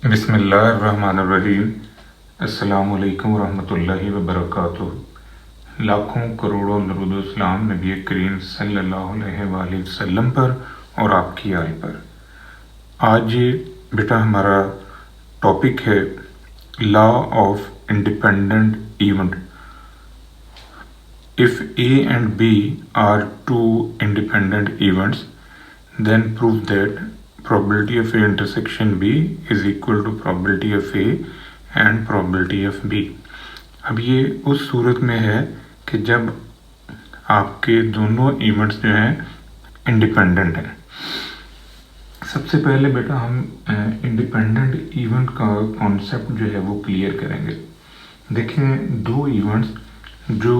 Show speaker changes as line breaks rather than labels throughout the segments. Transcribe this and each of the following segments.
बिस्मिल्लाहिर्रहमानिर्रहीम। अस्सलामुअलैकुम वरहमतुल्लाहि वबरकातुहू। लाखों करोड़ों दरूद सलाम नबी करीम सल्लल्लाहु अलैहि वसल्लम पर और आपकी आल पर। आज बेटा हमारा टॉपिक है law of independent event. If A and B are two independent events then prove that probability of A intersection B is equal to probability of A and probability of B। अब ये उस सूरत में है कि जब आपके दोनों इवेंट्स जो हैं इंडिपेंडेंट हैं। सबसे पहले बेटा हम इंडिपेंडेंट इवेंट का कॉन्सेप्ट जो है वो क्लियर करेंगे। देखें, दो इवेंट्स जो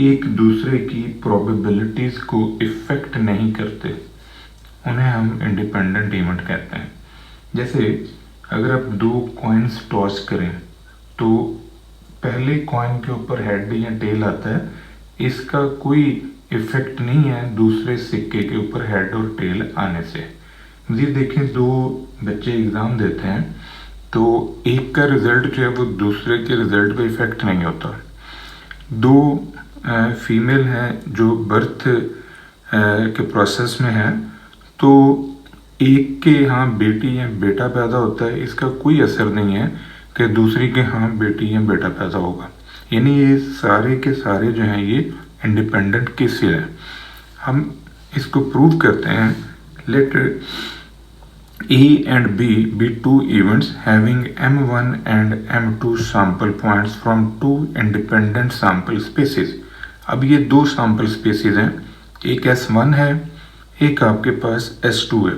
एक दूसरे की प्रोबेबिलिटीज़ को इफ़ेक्ट नहीं करते उन्हें हम इंडिपेंडेंट इवेंट कहते हैं। जैसे अगर आप दो कॉइन्स टॉस करें तो पहले कॉइन के ऊपर हेड या टेल आता है, इसका कोई इफ़ेक्ट नहीं है दूसरे सिक्के के ऊपर हेड और टेल आने से। ये देखें, दो बच्चे एग्ज़ाम देते हैं तो एक का रिज़ल्ट जो है वो दूसरे के रिज़ल्ट पे इफ़ेक्ट नहीं होता। दो फीमेल हैं जो बर्थ के प्रोसेस में हैं, तो एक के यहाँ बेटी या बेटा पैदा होता है, इसका कोई असर नहीं है कि दूसरी के यहाँ बेटी या बेटा पैदा होगा। यानी ये सारे के सारे जो हैं ये इंडिपेंडेंट केसेस हैं। हम इसको प्रूव करते हैं। Let A and B be two events having M1 and M2 sample points from two independent sample spaces। अब ये दो सैम्पल स्पेसिस हैं, एक S1 है, एक आपके पास S2 है,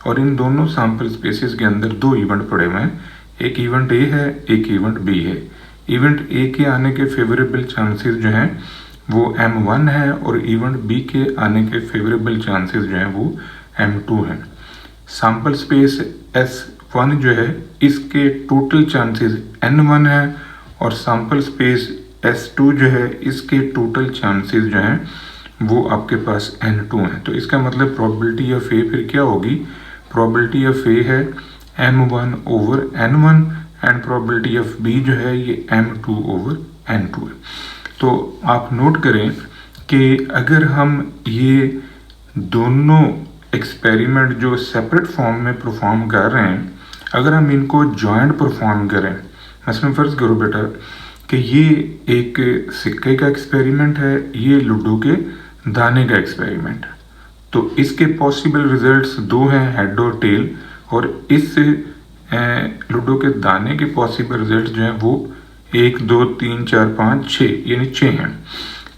और इन दोनों सैम्पल स्पेसिस के अंदर दो इवेंट पड़े हुए हैं। एक इवेंट A है, एक इवेंट B है। इवेंट A के आने के फेवरेबल चांसेस जो हैं वो M1 है और इवेंट B के आने के फेवरेबल चांसेस जो हैं वो M2 हैं। सैम्पल स्पेस S1 जो है इसके टोटल चांसेस N1 है और सैम्पल स्पेस S2 जो है इसके टोटल चांसेस जो हैं वो आपके पास N2 हैं। तो इसका मतलब प्रोबेबिलिटी ऑफ A फिर क्या होगी? प्रोबेबिलिटी ऑफ A है M1 over N1 and probability of B जो है ये M2 ओवर N2 है। तो आप नोट करें कि अगर हम ये दोनों एक्सपेरिमेंट जो सेपरेट फॉर्म में परफॉर्म कर रहे हैं, अगर हम इनको जॉइंट परफॉर्म करें, मसलन फ़र्ज़ करो बेटा कि ये एक सिक्के का एक्सपेरिमेंट है, ये लूडो के दाने का एक्सपेरिमेंट, तो इसके पॉसिबल रिजल्ट्स दो हैं, हेड और टेल, और इस लूडो के दाने के पॉसिबल रिजल्ट्स जो हैं वो 1 2 3 4 5 6 यानी 6 हैं।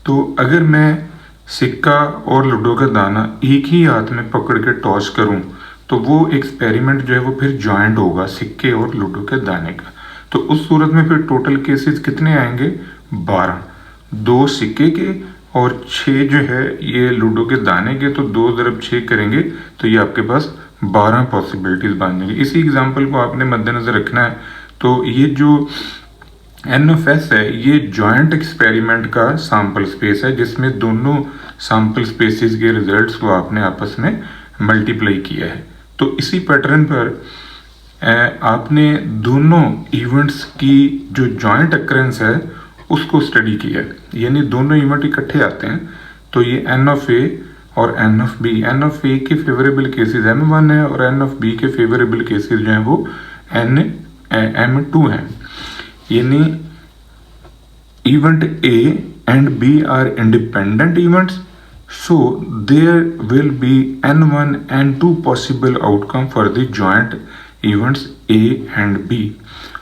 तो अगर मैं सिक्का और लूडो का दाना एक ही हाथ में पकड़ के टॉस करूं तो वो एक्सपेरिमेंट जो है वो फिर जॉइंट होगा सिक्के और लूडो के दाने का। तो उस सूरत में फिर टोटल केसेस कितने आएंगे? 12, 2 सिक्के के और 6 जो है ये लूडो के दाने के। तो 2 × 6 करेंगे तो ये आपके पास 12 पॉसिबिलिटीज़ बन जाएंगी। इसी एग्जाम्पल को आपने मद्देनज़र रखना है। तो ये जो N(F) है ये जॉइंट एक्सपेरिमेंट का सैम्पल स्पेस है जिसमें दोनों सैम्पल स्पेसिस के रिजल्ट्स को आपने आपस में मल्टीप्लाई किया है। तो इसी पैटर्न पर आपने दोनों इवेंट्स की जो जॉइंट अक्रेंस है उसको स्टडी किया है, यानी दोनों इवेंट इकट्ठे आते हैं। तो ये N(A) और N(B), N(A) के फेवरेबल केसेस M1 है और N(B) के फेवरेबल केसेस जो हैं वो M2 हैं। यानी event A and B are independent events, so there will be N1 and 2 possible outcome for the joint events A and B.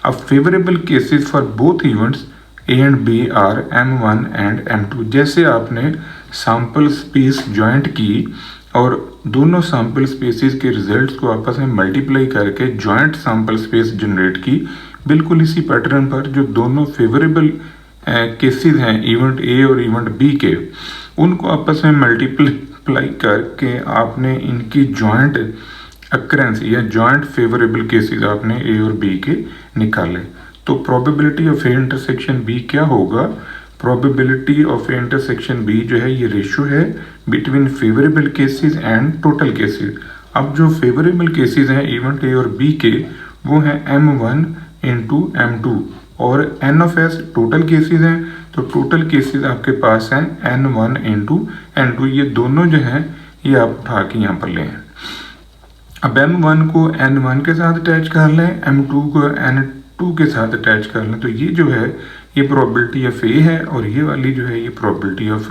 A favorable cases for both events A and B are M1 and M2। जैसे आपने sample space joint की और दोनों sample spaces के results को आपस में multiply करके जॉइंट सैम्पल स्पेस जनरेट की, बिल्कुल इसी पैटर्न पर जो दोनों फेवरेबल केसेस हैं इवेंट A और इवेंट B के, उनको आपस में मल्टीप्लाई करके आपने इनकी जॉइंट अक्रेंस या जॉइंट फेवरेबल केसेस आपने A और B के निकाले। तो probability of A intersection B क्या होगा? Probability of A intersection B जो है ये रेशियो है between favourable cases and total cases. अब जो फेवरेबल केसेस हैं इवेंट A और B के वो है M1 इंटू M2 और N of S total cases हैं, तो टोटल केसेस आपके पास हैं N1 इंटू N2। ये दोनों जो हैं ये आप उठा के यहाँ पर लें। अब M1 को N1 के साथ अटैच कर लें, M2 को N2 के साथ अटैच कर लें, तो ये जो है ये प्रोबेबिलिटी ऑफ A है और ये वाली जो है ये प्रोबेबिलिटी ऑफ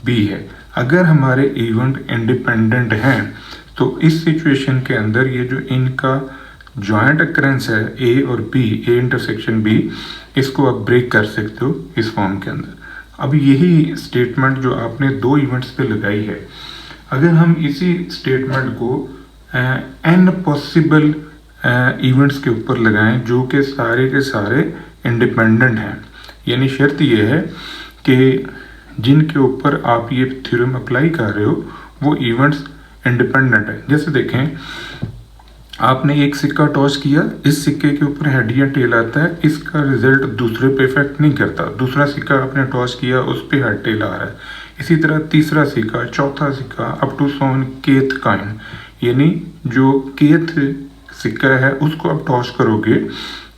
B है। अगर हमारे इवेंट इंडिपेंडेंट हैं तो इस सिचुएशन के अंदर ये जो इनका जॉइंट अकरेंस है A और B, A इंटरसेक्शन B, इसको आप ब्रेक कर सकते हो इस फॉर्म के अंदर। अब यही स्टेटमेंट जो आपने दो इवेंट्स पे लगाई है, अगर हम इसी स्टेटमेंट को n पॉसिबल इवेंट्स के ऊपर लगाएं जो कि सारे के सारे इंडिपेंडेंट हैं, यानी शर्त ये है कि जिनके ऊपर आप ये थ्योरम अप्लाई कर रहे हो वो इवेंट्स इंडिपेंडेंट है। जैसे देखें, आपने एक सिक्का टॉस किया, इस सिक्के के ऊपर हेड या टेल आता है, इसका रिजल्ट दूसरे पे इफेक्ट नहीं करता। दूसरा सिक्का आपने टॉस किया, उस पे हेड टेल आ रहा है। इसी तरह तीसरा सिक्का, चौथा सिक्का, अप टू सोन केथ काइन, यानी जो केथ सिक्का है उसको आप टॉस करोगे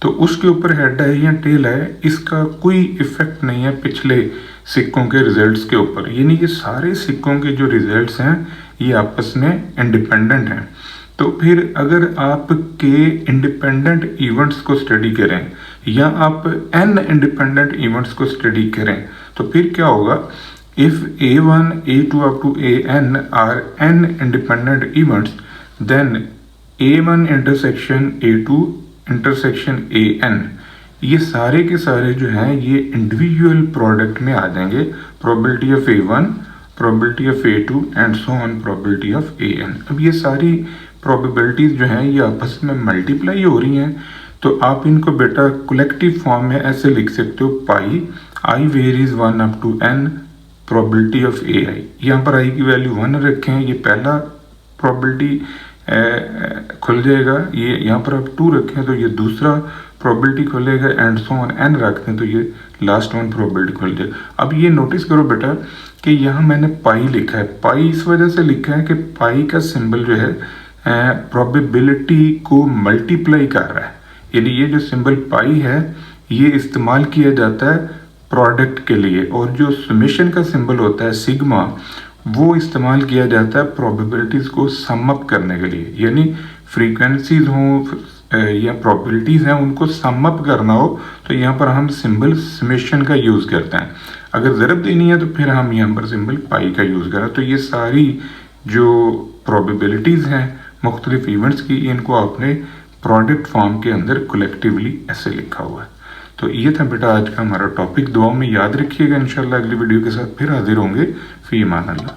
तो उसके ऊपर हेड है या टेल है, इसका कोई इफेक्ट नहीं है पिछले सिक्कों के रिजल्ट्स के ऊपर। यानी कि सारे सिक्कों के जो रिजल्ट्स हैं ये आपस में इंडिपेंडेंट हैं। तो फिर अगर आप के इंडिपेंडेंट इवेंट्स को स्टडी करें या आप n इंडिपेंडेंट इवेंट्स को स्टडी करें तो फिर क्या होगा, if A1, A2 up to AN are n independent events, then A1 intersection A2 intersection AN, ये सारे के सारे जो हैं ये इंडिविजुअल प्रोडक्ट में आ जाएंगे, probability of A1, probability of A2 and so on probability of AN। अब ये सारी प्रोबेबिलिटीज जो हैं ये आपस में मल्टीप्लाई हो रही हैं, तो आप इनको बेटा कलेक्टिव फॉर्म में ऐसे लिख सकते हो, pi i varies 1 up to n probability of AI। यहाँ पर i की वैल्यू 1 रखें, ये पहला प्रोबेबिलिटी खुल जाएगा, ये यहाँ पर आप 2 रखें तो ये दूसरा प्रोबेबिलिटी खुलेगा एंड सो ऑन n रख दें तो ये लास्ट वन प्रोबेबिलिटी खुल जाएगा। अब ये नोटिस करो बेटा कि यहाँ मैंने पाई लिखा है, पाई इस वजह से लिखा है कि पाई का सिंबल जो है प्रोबेबिलिटी को मल्टीप्लाई कर रहा है, यानी ये जो सिंबल पाई है ये इस्तेमाल किया जाता है प्रोडक्ट के लिए, और जो समेशन का सिंबल होता है सिग्मा वो इस्तेमाल किया जाता है प्रोबेबिलिटीज को सम अप करने के लिए। यानी फ्रीक्वेंसीज हों या प्रोबेबिलिटीज हैं उनको सम अप करना हो तो यहाँ पर हम सिंबल समेशन का यूज़ करते हैं। अगर ज़रब देनी है तो फिर हम यहाँ पर सिंबल पाई का यूज़ करें। तो ये सारी जो प्रोबेबिलिटीज़ हैं मुख्तलिफ इवेंट्स की, इनको आपने प्रोडक्ट फॉर्म के अंदर कलेक्टिवली ऐसे लिखा हुआ है। तो ये था बेटा आज का हमारा टॉपिक। दुआओं में याद रखिएगा, इंशाल्लाह अगली वीडियो के साथ फिर हाजिर होंगे। फी अमान अल्लाह।